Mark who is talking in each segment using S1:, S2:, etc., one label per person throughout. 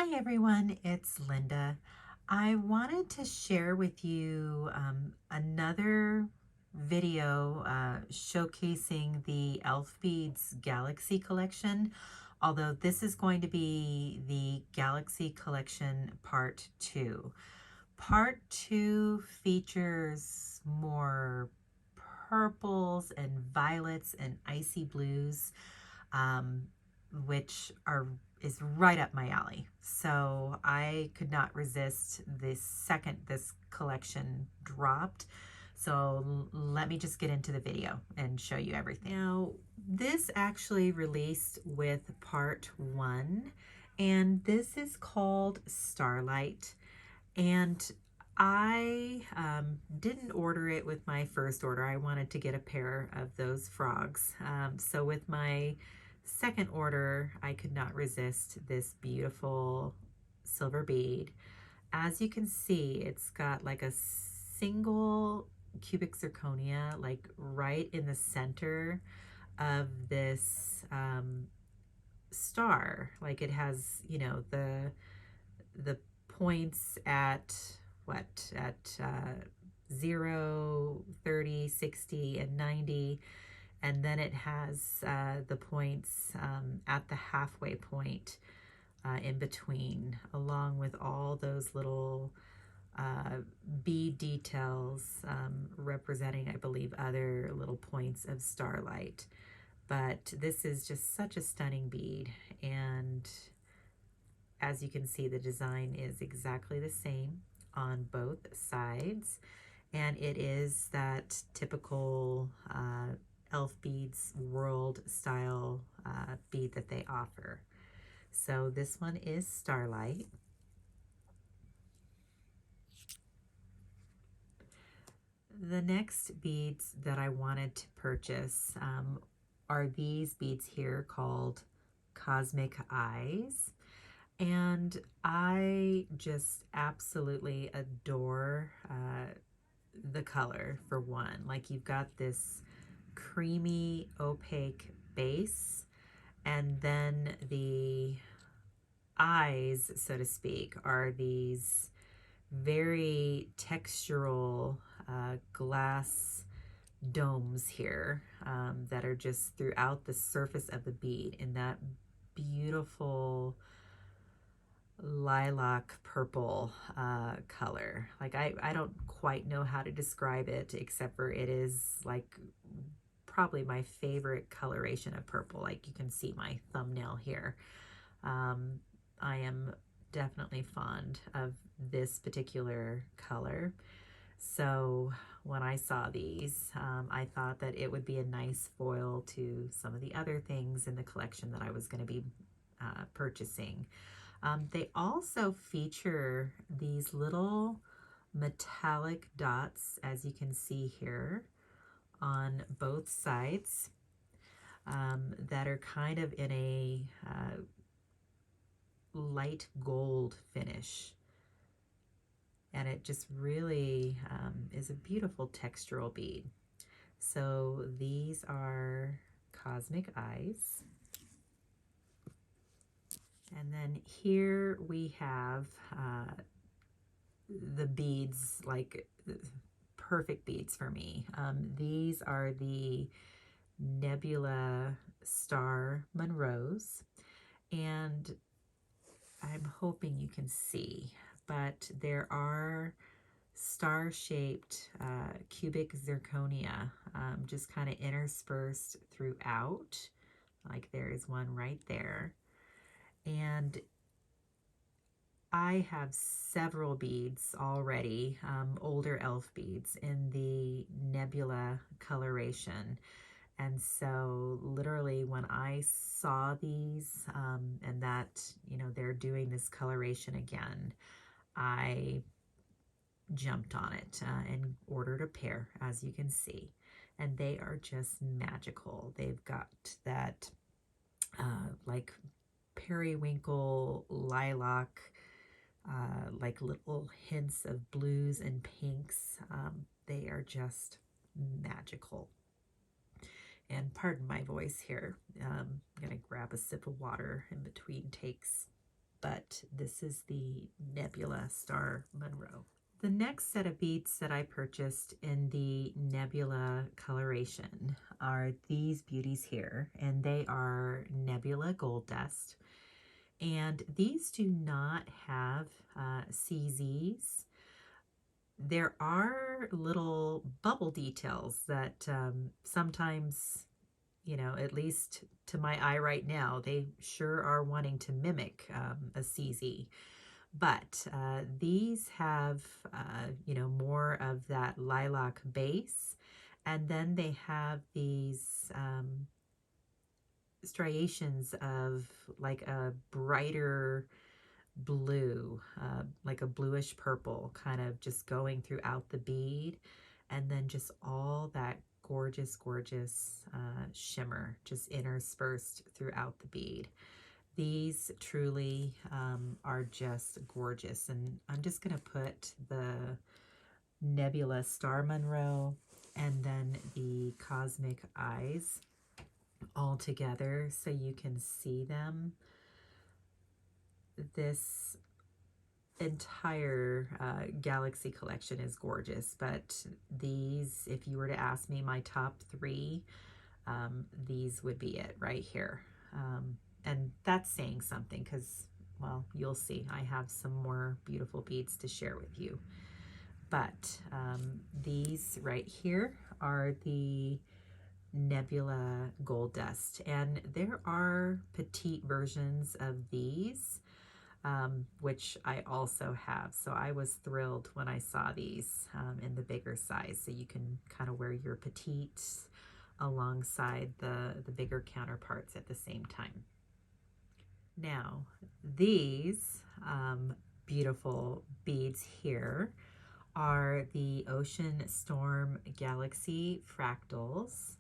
S1: Hi everyone, it's Linda. I wanted to share with you another video showcasing the Elfbeads Galaxy Collection, although this is going to be the Galaxy Collection Part 2. Part 2 features more purples and violets and icy blues, um, which is right up my alley. So I could not resist the second this collection dropped. So let me just get into the video and show you everything. Now, this actually released with part 1, and this is called Starlight. And I didn't order it with my first order. I wanted to get a pair of those frogs. So with my second order, I could not resist this beautiful silver bead. As you can see, it's got like a single cubic zirconia, like right in the center of this star. Like it has, you know, the points at what, at 0, 30, 60, and 90. And then it has the points at the halfway point in between, along with all those little bead details representing, I believe, other little points of starlight. But this is just such a stunning bead, and as you can see, the design is exactly the same on both sides, and it is that typical Elfbeads world style bead that they offer. So this one is Starlight. The next beads that I wanted to purchase are these beads here called Cosmic Eyes. And I just absolutely adore the color, for one. Like, you've got this creamy opaque base, and then the eyes, so to speak, are these very textural glass domes here that are just throughout the surface of the bead in that beautiful lilac purple color. Like, I don't quite know how to describe it, except for it is like probably my favorite coloration of purple. Like, you can see my thumbnail here. I am definitely fond of this particular color. So when I saw these, I thought that it would be a nice foil to some of the other things in the collection that I was going to be purchasing. They also feature these little metallic dots, as you can see here, on both sides that are kind of in a light gold finish. And it just really is a beautiful textural bead. So these are Cosmic Eyes. And then here we have the beads, like perfect beads for me. These are the Nebula Star Monroes, and I'm hoping you can see, but there are star-shaped cubic zirconia just kind of interspersed throughout. Like, there is one right there. And I have several beads already, older elf beads in the Nebula coloration. And so literally when I saw these and that, you know, they're doing this coloration again, I jumped on it and ordered a pair, as you can see. And they are just magical. They've got that like periwinkle, lilac, like little hints of blues and pinks. They are just magical. And pardon my voice here. I'm going to grab a sip of water in between takes. but this is the Nebula Star Monroe. The next set of beads that I purchased in the Nebula coloration are these beauties here, and they are Nebula Gold Dust. And these do not have CZs. There are little bubble details that sometimes, you know, at least to my eye right now, they sure are wanting to mimic a CZ. But these have, you know, more of that lilac base. And then they have these striations of like a brighter blue, like a bluish purple, kind of just going throughout the bead. And then just all that gorgeous, gorgeous shimmer just interspersed throughout the bead. These truly are just gorgeous. And I'm just going to put the Nebula Star Monroe and then the Cosmic Eyes all together so you can see them. This entire Galaxy collection is gorgeous, but these, if you were to ask me my top three, these would be it right here. And that's saying something because, well, you'll see. I have some more beautiful beads to share with you. But these right here are the Nebula Gold Dust. And there are petite versions of these, which I also have. So I was thrilled when I saw these in the bigger size. So you can kind of wear your petites alongside the bigger counterparts at the same time. Now, these beautiful beads here are the Ocean Storm Galaxy fractals.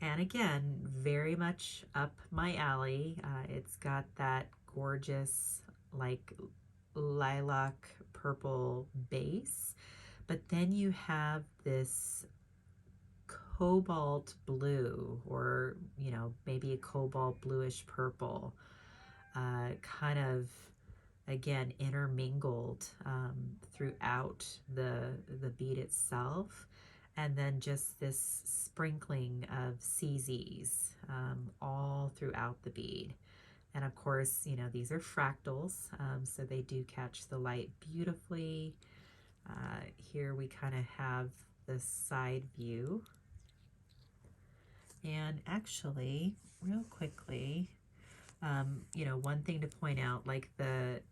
S1: And again, very much up my alley. It's got that gorgeous, like lilac purple base, but then you have this cobalt blue, or, you know, maybe a cobalt bluish purple, kind of, again, intermingled throughout the bead itself. And then just this sprinkling of CZs all throughout the bead. And of course, you know, these are fractals, so they do catch the light beautifully. Here we kind of have the side view. And actually, real quickly, you know, one thing to point out, like the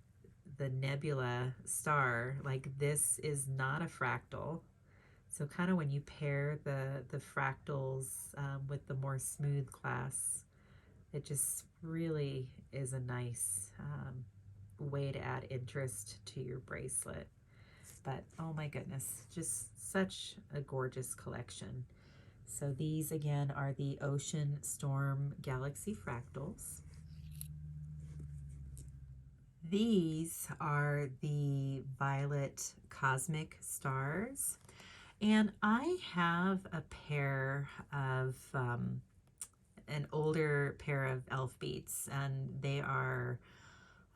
S1: Nebula star, like this is not a fractal. So kind of when you pair the fractals with the more smooth glass, it just really is a nice way to add interest to your bracelet. But oh my goodness, just such a gorgeous collection. So these again are the Ocean Storm Galaxy fractals. These are the Violet Cosmic stars. And I have a pair of, an older pair of Elfbeads, and they are,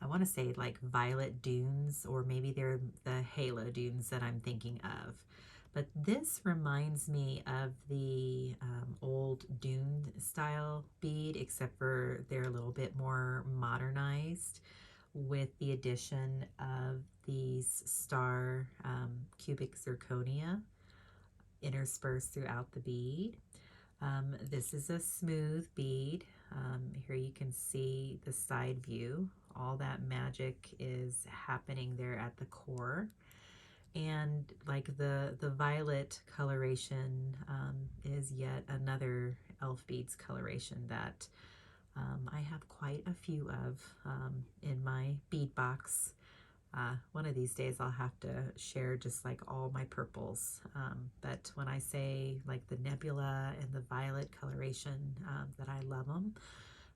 S1: I want to say like Violet Dunes, or maybe they're the Halo Dunes that I'm thinking of. But this reminds me of the old Dune style bead, except for they're a little bit more modernized with the addition of these star cubic zirconia interspersed throughout the bead. This is a smooth bead. Here you can see the side view. All that magic is happening there at the core. And like the violet coloration is yet another Elfbeads coloration that I have quite a few of in my bead box. One of these days I'll have to share just like all my purples. But when I say like the Nebula and the violet coloration that I love them,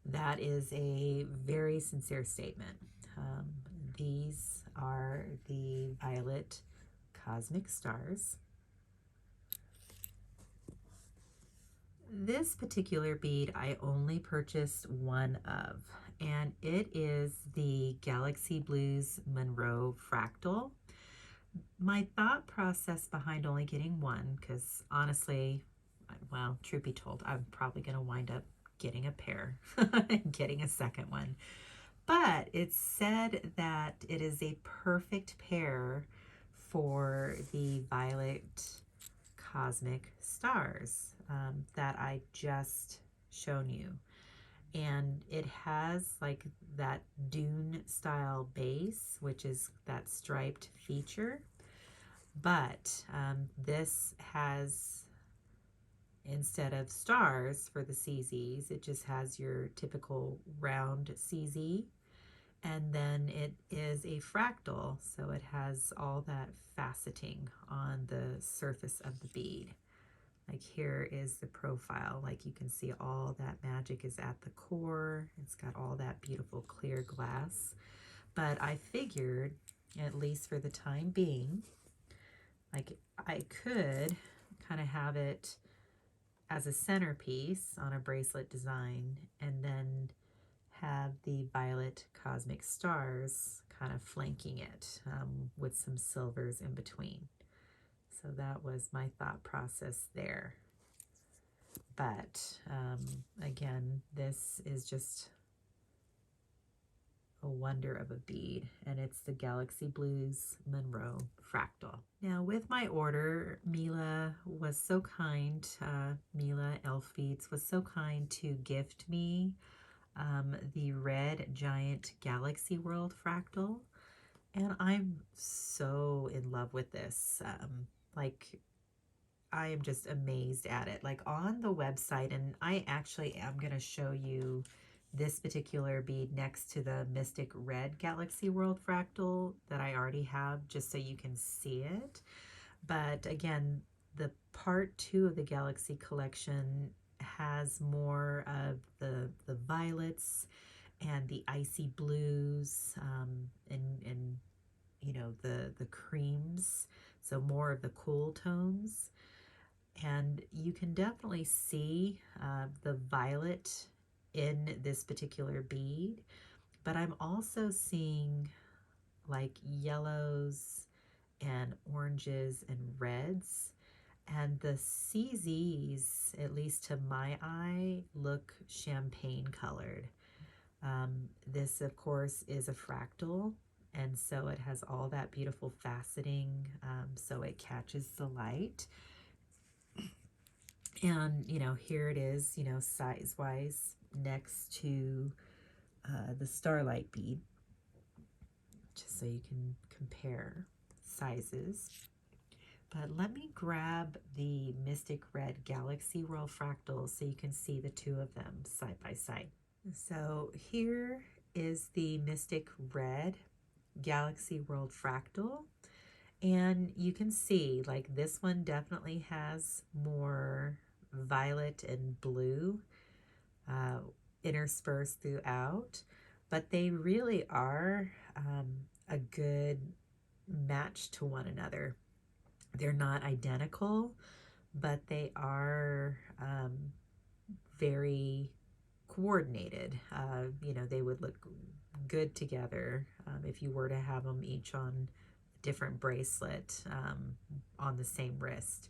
S1: that is a very sincere statement. These are the Violet Cosmic stars. This particular bead I only purchased one of, and it is the Galaxy Blues Monroe Fractal. My thought process behind only getting one, because honestly, well, truth be told, I'm probably going to wind up getting a pair and getting a second one. But it's said that it is a perfect pair for the violet cosmic stars that I just shown you. And it has like that dune style base, which is that striped feature. But this has, instead of stars for the CZs, it just has your typical round CZ. And then it is a fractal, so it has all that faceting on the surface of the bead. Like here is the profile. Like you can see all that magic is at the core. It's got all that beautiful clear glass. But I figured, at least for the time being, like I could kind of have it as a centerpiece on a bracelet design and then have the violet cosmic stars kind of flanking it with some silvers in between. So that was my thought process there. But again, this is just a wonder of a bead, and it's the Galaxy Blues Monroe Fractal. Now with my order, Mila was so kind, Mila Elfbeads was so kind to gift me the red giant Galaxy World Fractal, and I'm so in love with this. Like I am just amazed at it. Like on the website, and I actually am going to show you this particular bead next to the Mystic Red Galaxy World Fractal that I already have, just so you can see it. But again, the part 2 of the Galaxy collection has more of the violets and the icy blues and you know the creams, so more of the cool tones. And you can definitely see the violet in this particular bead, but I'm also seeing like yellows and oranges and reds, and the CZs, at least to my eye, look champagne colored. This of course is a fractal, and so it has all that beautiful faceting, so it catches the light. And you know, here it is, you know, size wise next to the Starlight bead, just so you can compare sizes. But let me grab the Mystic Red Galaxy World Fractals so you can see the two of them side by side. So here is the Mystic Red Galaxy World Fractal, and you can see like this one definitely has more violet and blue interspersed throughout, but they really are a good match to one another. They're not identical, but they are very coordinated. You know, they would look good together if you were to have them each on a different bracelet on the same wrist.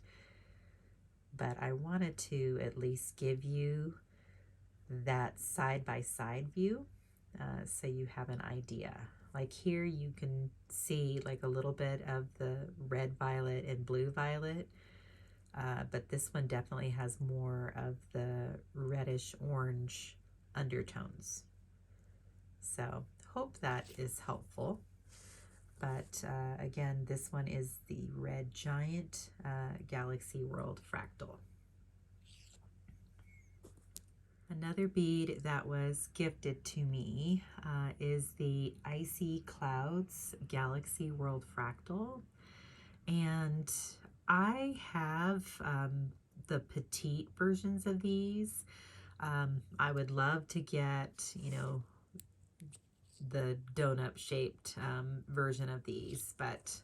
S1: But I wanted to at least give you that side-by-side view so you have an idea. Like here you can see like a little bit of the red violet and blue violet, but this one definitely has more of the reddish orange undertones. So hope that is helpful. But again, this one is the Red Giant Galaxy World Fractal. Another bead that was gifted to me is the Icy Clouds Galaxy World Fractal. And I have the petite versions of these. I would love to get, you know, the donut shaped version of these, but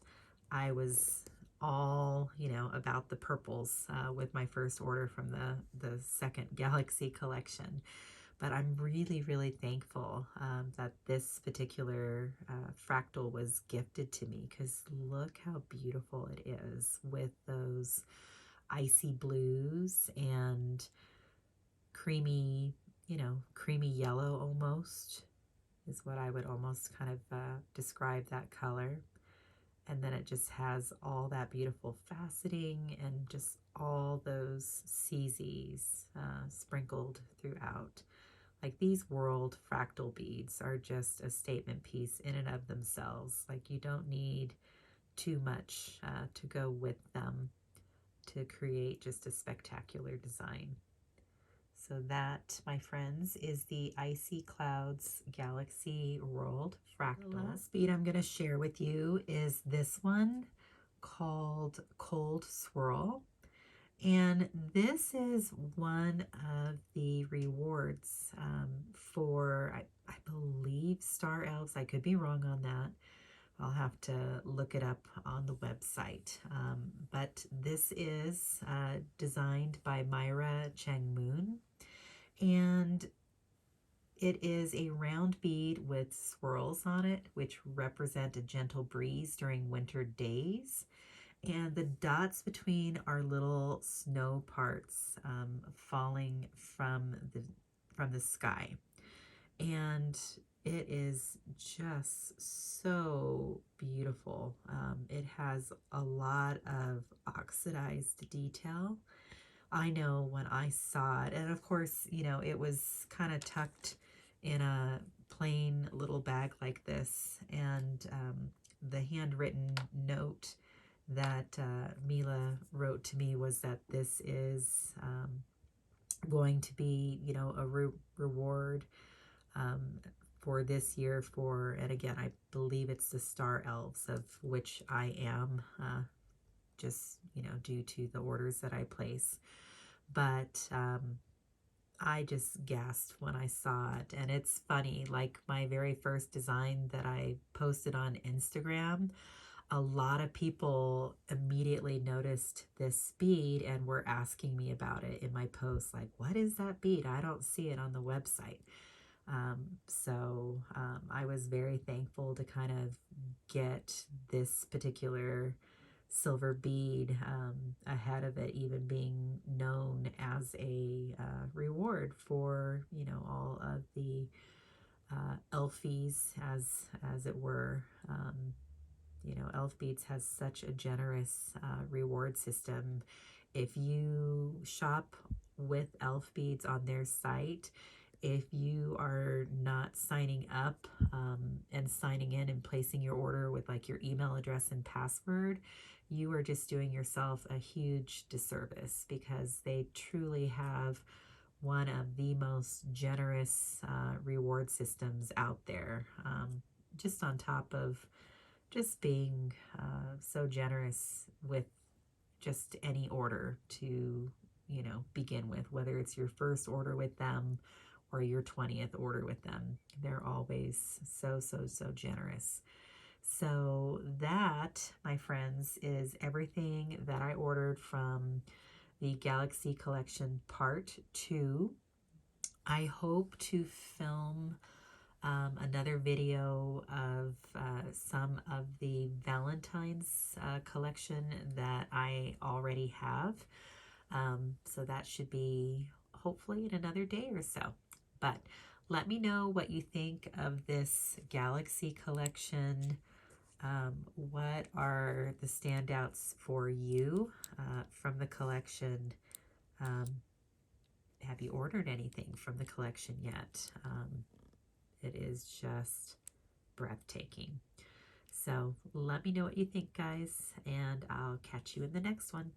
S1: I was all, you know, about the purples with my first order from the second Galaxy collection. But I'm really, really thankful that this particular fractal was gifted to me, because look how beautiful it is with those icy blues and creamy, creamy yellow almost is what I would almost kind of describe that color. And then it just has all that beautiful faceting and just all those CZs sprinkled throughout. Like, these world fractal beads are just a statement piece in and of themselves. Like, you don't need too much to go with them to create just a spectacular design. So that, my friends, is the Icy Clouds Galaxy Rolled Fractal. The last bead I'm going to share with you is this one called Cold Swirl. And this is one of the rewards for, I believe, Star Elves. I could be wrong on that. I'll have to look it up on the website. But this is designed by Myra Cheng Moon. And it is a round bead with swirls on it, which represent a gentle breeze during winter days. And the dots between are little snow parts falling from the sky. And it is just so beautiful. It has a lot of oxidized detail. I know when I saw it, and of course, it was kind of tucked in a plain little bag like this, and the handwritten note that Mila wrote to me was that this is going to be, a reward for this year and again, I believe it's the Star Elves, of which I am, just, due to the orders that I place. But I just gasped when I saw it. And it's funny, like my very first design that I posted on Instagram, a lot of people immediately noticed this bead and were asking me about it in my post, like, what is that bead? I don't see it on the website. So I was very thankful to kind of get this particular silver bead ahead of it even being known as a reward for, all of the elfies, as it were. Elfbeads has such a generous reward system. If you shop with Elfbeads on their site, if you are not signing up and signing in and placing your order with like your email address and password, you are just doing yourself a huge disservice, because they truly have one of the most generous reward systems out there, just on top of just being so generous with just any order to, begin with, whether it's your first order with them or your 20th order with them. They're always so, so, so generous. So that, my friends, is everything that I ordered from the Galaxy Collection Part 2. I hope to film another video of some of the Valentine's collection that I already have. So that should be hopefully in another day or so. But let me know what you think of this Galaxy collection. What are the standouts for you from the collection? Have you ordered anything from the collection yet? It is just breathtaking. So let me know what you think, guys, and I'll catch you in the next one.